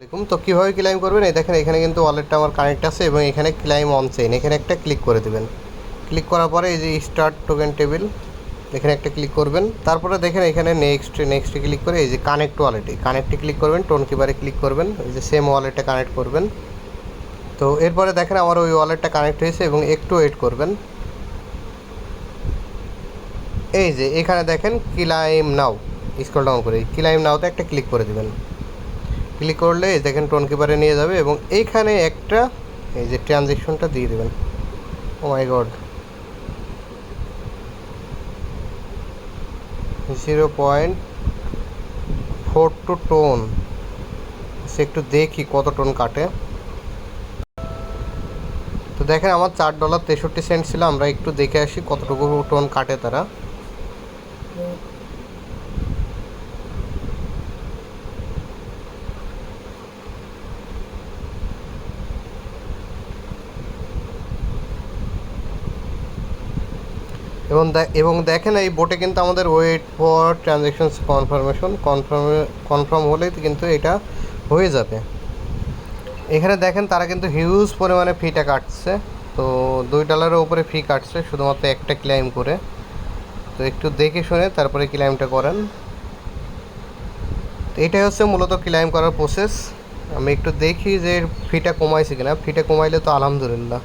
দেখুন তো কীভাবে ক্লাইম করবেন। এই দেখেন এখানে কিন্তু ওয়ালেটটা আমার কানেক্ট আছে এবং এখানে ক্লাইম অন চেইন এখানে একটা ক্লিক করে দেবেন। ক্লিক করার পরে এই যে স্টার্ট টোকেন টেবিল এখানে একটা ক্লিক করবেন। তারপরে দেখেন এখানে নেক্সটে ক্লিক করে এই যে কানেক্ট ওয়ালেটে কানেক্টে ক্লিক করবেন, টোন কিপারে ক্লিক করবেন, এই যে সেম ওয়ালেটে কানেক্ট করবেন। তো এরপরে দেখেন আমার ওই ওয়ালেটটা কানেক্ট হয়েছে এবং একটু ওয়েট করবেন। এই যে এখানে দেখেন ক্লাইম নাও, স্ক্রল ডাউন করে ক্লাইম নাওতে একটা ক্লিক করে দেবেন। ক্লিক করলে দেখেন টোন কিপারে নিয়ে যাবে এবং এইখানে একটা এই যে ট্রানজেকশনটা দিয়ে দেবেন। ও মাই গড, 0.42 টোন। সে একটু দেখি কত টোন কাটে। তো দেখেন আমার $4.63 ছিল। আমরা একটু দেখে আসি কতটুকু টোন কাটে তারা। এবং দেখেন এই বোটে কিন্তু আমাদের ওয়েট ফর ট্রানজ্যাকশনস কনফার্ম হলেই কিন্তু এটা হয়ে যাবে। এখানে দেখেন তারা কিন্তু হিউজ পরিমাণে ফিটা কাটছে। তো $2 উপরে ফি কাটছে শুধুমাত্র একটা ক্লেম করে। তো একটু দেখে শুনে তারপরে ক্লেমটা করেন। তো এটাই হচ্ছে মূলত ক্লেম করার প্রসেস। আমি একটু দেখি যে ফিটা কমাইছে কিনা। ফিটা কমাইলে তো আলহামদুলিল্লাহ।